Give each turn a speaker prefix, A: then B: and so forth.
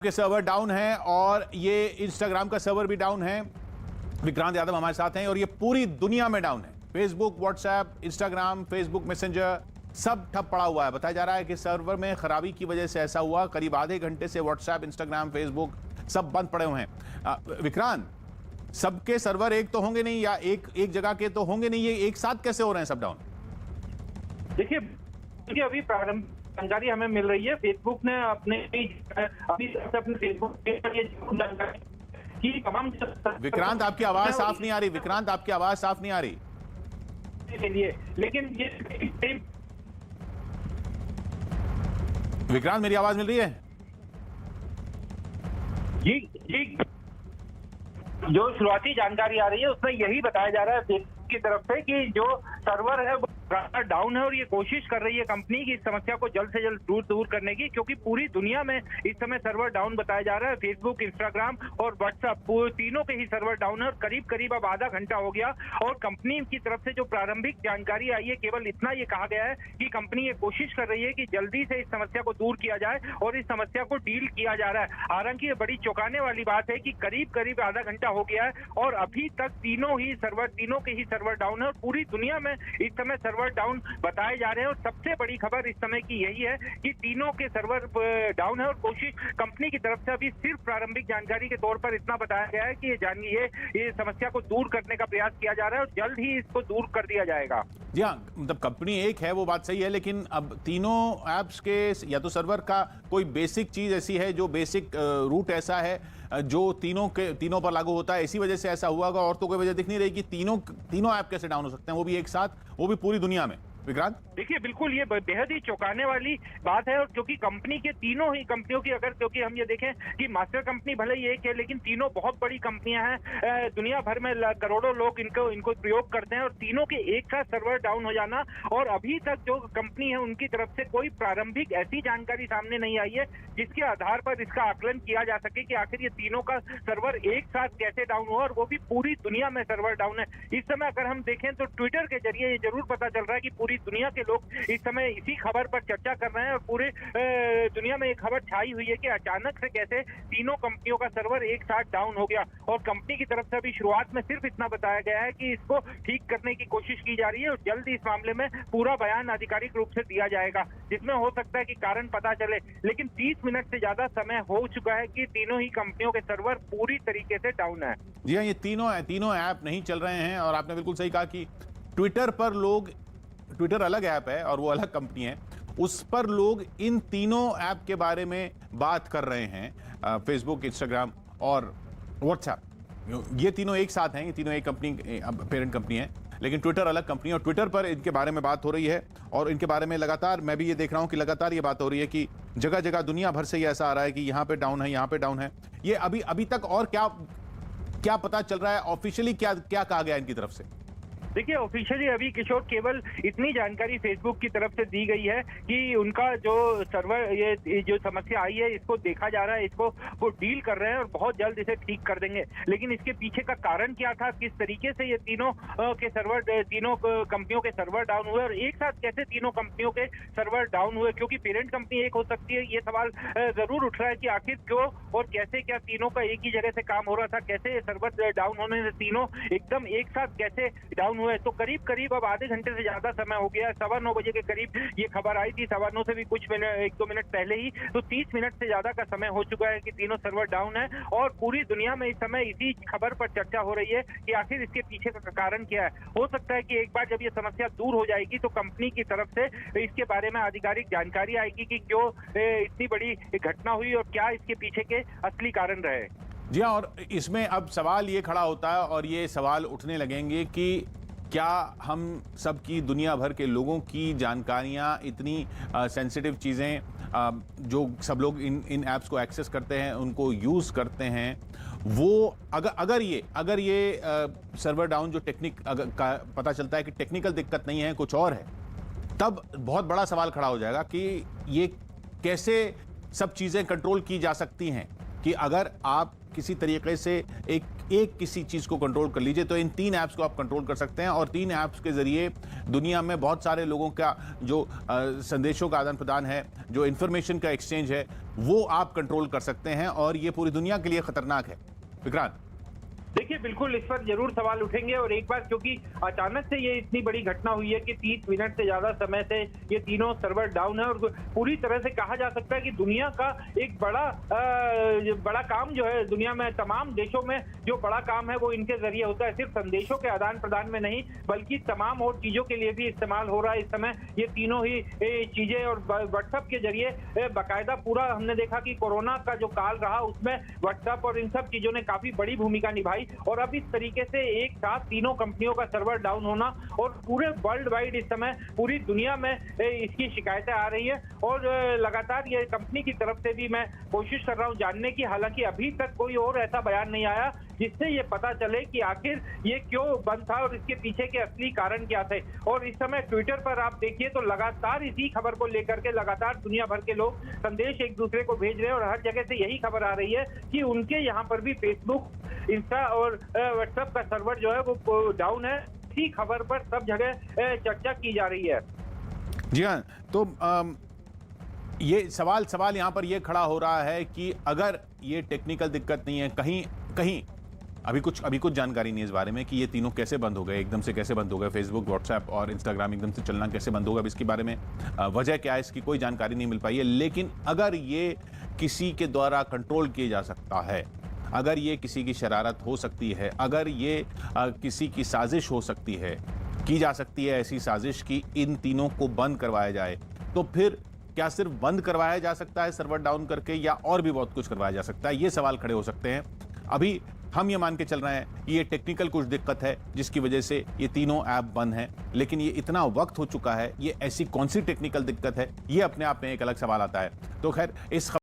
A: के server down है और ये इंस्टाग्राम का सर्वर भी डाउन है। विक्रांत यादव हमारे साथ हैं और ये पूरी दुनिया में डाउन है। Facebook, WhatsApp, Instagram, Facebook messenger सब ठप पड़ा हुआ है। बताया जा रहा है कि सर्वर में खराबी की वजह से ऐसा हुआ। करीब आधे घंटे से व्हाट्सएप, इंस्टाग्राम, फेसबुक सब बंद पड़े हुए हैं। विक्रांत, सबके सर्वर एक तो होंगे नहीं या एक जगह के तो होंगे नहीं, ये एक साथ कैसे हो रहे हैं सब डाउन?
B: देखिए अभी प्रारंभिक जानकारी हमें मिल रही है। फेसबुक ने अपने फेसबुक पर ये जानकारी कि तमाम
A: विक्रांत आपकी आवाज साफ नहीं आ रही। विक्रांत आपकी आवाज साफ नहीं आ रही
B: के लिए, लेकिन ये
A: विक्रांत मेरी आवाज मिल रही है?
B: जी जो शुरुआती जानकारी आ रही है उसमें यही बताया जा रहा है फेसबुक की तरफ से कि जो सर्वर है वो डाउन है और ये कोशिश कर रही है कंपनी की इस समस्या को जल्द से जल्द दूर करने की, क्योंकि पूरी दुनिया में इस समय सर्वर डाउन बताया जा रहा है। फेसबुक, इंस्टाग्राम और व्हाट्सएप तीनों के ही सर्वर डाउन है और करीब अब आधा घंटा हो गया। और कंपनी की तरफ से जो प्रारंभिक जानकारी आई है केवल इतना ये कहा गया है कि कंपनी ये कोशिश कर रही है कि जल्दी से इस समस्या को दूर किया जाए और इस समस्या को डील किया जा रहा है। हालांकि ये बड़ी चौंकाने वाली बात है कि करीब आधा घंटा हो गया है और अभी तक तीनों के ही सर्वर डाउन है और पूरी दुनिया में इस समय सर्वर डाउन बताए जा रहे हैं। और सबसे बड़ी खबर इस समय की यही है कि तीनों के सर्वर डाउन है और कोशिश कंपनी की तरफ से अभी सिर्फ प्रारंभिक जानकारी के तौर पर इतना बताया गया है कि ये समस्या को दूर करने का प्रयास किया जा रहा है और जल्द ही इसको दूर कर दिया जाएगा।
A: जी हाँ, मतलब कंपनी एक है वो बात सही है, लेकिन अब तीनों ऐप्स के या तो सर्वर का कोई बेसिक चीज ऐसी है जो बेसिक रूट ऐसा है जो तीनों पर लागू होता है, इसी वजह से ऐसा हुआ होगा। और तो कोई वजह दिख नहीं रही कि तीनों ऐप कैसे डाउन हो सकते हैं, वो भी एक साथ, वो भी पूरी दुनिया में। विक्रांत,
B: देखिए बिल्कुल ये बेहद ही चौंकाने वाली बात है। और क्योंकि कंपनी के तीनों ही कंपनियों की क्योंकि हम ये देखें कि मास्टर कंपनी भले ही एक है लेकिन तीनों बहुत बड़ी कंपनियां हैं। दुनिया भर में करोड़ों लोग इनको प्रयोग करते हैं और तीनों के एक साथ सर्वर डाउन हो जाना, और अभी तक जो कंपनी है उनकी तरफ से कोई प्रारंभिक ऐसी जानकारी सामने नहीं आई है जिसके आधार पर इसका आकलन किया जा सके कि आखिर ये तीनों का सर्वर एक साथ कैसे डाउन हुआ, और वो भी पूरी दुनिया में सर्वर डाउन है। इस समय अगर हम देखें तो ट्विटर के जरिए ये जरूर पता चल रहा है कि पूरी दुनिया के लोग इस समय इसी खबर पर चर्चा कर रहे हैं और पूरे दुनिया में एक खबर छाई हुई है कि अचानक से कैसे तीनों कंपनियों का सर्वर एक साथ डाउन हो गया। और कंपनी की तरफ से अभी शुरुआत में सिर्फ इतना बताया गया है कि इसको ठीक करने की कोशिश की जा रही है और जल्द इस मामले में पूरा बयान आधिकारिक रूप से दिया जाएगा जिसमें हो सकता है कि कारण पता चले। लेकिन 30 मिनट से ज्यादा समय हो चुका है कि तीनों ही कंपनियों के सर्वर पूरी तरीके से डाउन है।
A: जी हाँ, ये तीनों ऐप नहीं चल रहे हैं और आपने बिल्कुल सही कहा कि ट्विटर अलग ऐप है और वो अलग कंपनी है, उस पर लोग इन तीनों ऐप के बारे में बात कर रहे हैं। फेसबुक, इंस्टाग्राम और व्हाट्सएप, ये तीनों एक साथ हैं, ये तीनों एक कंपनी, पेरेंट कंपनी है, लेकिन ट्विटर अलग कंपनी है। और ट्विटर पर इनके बारे में बात हो रही है और इनके बारे में लगातार मैं भी ये देख रहा हूं कि लगातार ये बात हो रही है कि जगह जगह दुनिया भर से ये ऐसा आ रहा है कि यहाँ पे डाउन है, यहाँ पे डाउन है। ये अभी तक और क्या पता चल रहा है ऑफिशियली, क्या कहा गया इनकी तरफ से?
B: देखिए ऑफिशियली अभी किशोर केवल इतनी जानकारी फेसबुक की तरफ से दी गई है कि उनका जो सर्वर ये जो समस्या आई है इसको देखा जा रहा है, इसको वो डील कर रहे हैं और बहुत जल्द इसे ठीक कर देंगे। लेकिन इसके पीछे का कारण क्या था, किस तरीके से ये तीनों कंपनियों के सर्वर डाउन हुए और एक साथ कैसे तीनों कंपनियों के सर्वर डाउन हुए, क्योंकि पेरेंट कंपनी एक हो सकती है, ये सवाल जरूर उठ रहा है कि आखिर क्यों और कैसे क्या तीनों का एक ही जगह से काम हो रहा था, कैसे ये सर्वर डाउन होने से तीनों एकदम एक साथ कैसे डाउन हुए। तो करीब अब आधे घंटे से ज्यादा समय हो गया। 9:15 बजे के करीब ये खबर आई थी, 9:15 से भी कुछ मिनट 1-2 मिनट पहले ही। तो 30 मिनट से ज्यादा का समय हो चुका है कि तीनों सर्वर डाउन है और पूरी दुनिया में इस समय इसी खबर पर चर्चा हो रही है कि आखिर इसके पीछे का कारण क्या है। हो सकता है कि एक बार जब ये समस्या दूर हो जाएगी तो कंपनी की तरफ से इसके बारे में आधिकारिक जानकारी आएगी कि क्यों इतनी बड़ी घटना हुई और क्या इसके पीछे के असली कारण रहे।
A: जी हाँ, और इसमें अब सवाल ये खड़ा होता है और ये सवाल उठने लगेंगे कि क्या हम सब की, दुनिया भर के लोगों की जानकारियां, इतनी सेंसिटिव चीज़ें जो सब लोग इन ऐप्स को एक्सेस करते हैं, उनको यूज़ करते हैं, वो अगर ये सर्वर डाउन जो पता चलता है कि टेक्निकल दिक्कत नहीं है, कुछ और है, तब बहुत बड़ा सवाल खड़ा हो जाएगा कि ये कैसे सब चीज़ें कंट्रोल की जा सकती हैं। कि अगर आप किसी तरीके से एक एक किसी चीज को कंट्रोल कर लीजिए तो इन 3 ऐप्स को आप कंट्रोल कर सकते हैं और 3 ऐप्स के जरिए दुनिया में बहुत सारे लोगों का जो संदेशों का आदान प्रदान है, जो इंफॉर्मेशन का एक्सचेंज है, वो आप कंट्रोल कर सकते हैं और ये पूरी दुनिया के लिए खतरनाक है। विक्रांत,
B: देखिए बिल्कुल इस पर जरूर सवाल उठेंगे और एक बार क्योंकि अचानक से ये इतनी बड़ी घटना हुई है कि 30 मिनट से ज्यादा समय से ये तीनों सर्वर डाउन है और पूरी तरह से कहा जा सकता है कि दुनिया का एक बड़ा काम जो है, दुनिया में तमाम देशों में जो बड़ा काम है वो इनके जरिए होता है। सिर्फ संदेशों के आदान प्रदान में नहीं बल्कि तमाम और चीजों के लिए भी इस्तेमाल हो रहा है इस समय ये तीनों ही चीजें। और व्हाट्सएप के जरिए बाकायदा पूरा हमने देखा कि कोरोना का जो काल रहा उसमें व्हाट्सएप और इन सब चीजों ने काफी बड़ी भूमिका निभाई और अब इस तरीके से एक साथ तीनों कंपनियों का सर्वर डाउन होना और पूरे वर्ल्ड वाइड इस समय पूरी दुनिया में इसकी शिकायतें आ रही है और लगातार ये कंपनी की तरफ से भी मैं कोशिश कर रहा हूं जानने की, हालांकि अभी तक कोई और ऐसा बयान नहीं आया जिससे ये पता चले कि आखिर ये क्यों बंद था और इसके पीछे के असली कारण क्या थे। और इस समय ट्विटर पर आप देखिए तो लगातार इसी खबर को लेकर के लगातार दुनिया भर के लोग संदेश एक दूसरे को भेज रहे हैं और हर जगह से यही खबर आ रही है कि उनके यहाँ पर भी फेसबुक, इंस्टा और व्हाट्सएप का सर्वर जो है वो डाउन है। इसी खबर पर सब जगह चर्चा की जा रही है।
A: जी हाँ, तो ये सवाल यहाँ पर ये खड़ा हो रहा है कि अगर ये टेक्निकल दिक्कत नहीं है, कहीं अभी कुछ जानकारी नहीं है इस बारे में कि ये तीनों कैसे बंद हो गए, एकदम से कैसे बंद हो गए, फेसबुक, व्हाट्सएप और इंस्टाग्राम एकदम से चलना कैसे बंद हो गया, अब इसके बारे में वजह क्या है इसकी कोई जानकारी नहीं मिल पाई है। लेकिन अगर ये किसी के द्वारा कंट्रोल किया जा सकता है, अगर ये किसी की शरारत हो सकती है, अगर ये किसी की साजिश हो सकती है, की जा सकती है ऐसी साजिश की इन तीनों को बंद करवाया जाए, तो फिर क्या सिर्फ बंद करवाया जा सकता है सर्वर डाउन करके या और भी बहुत कुछ करवाया जा सकता है? ये सवाल खड़े हो सकते हैं। अभी हम ये मान के चल रहे हैं कि ये टेक्निकल कुछ दिक्कत है जिसकी वजह से ये तीनों ऐप बंद हैं, लेकिन ये इतना वक्त हो चुका है, ये ऐसी कौन सी टेक्निकल दिक्कत है, ये अपने आप में एक अलग सवाल आता है। तो खैर इस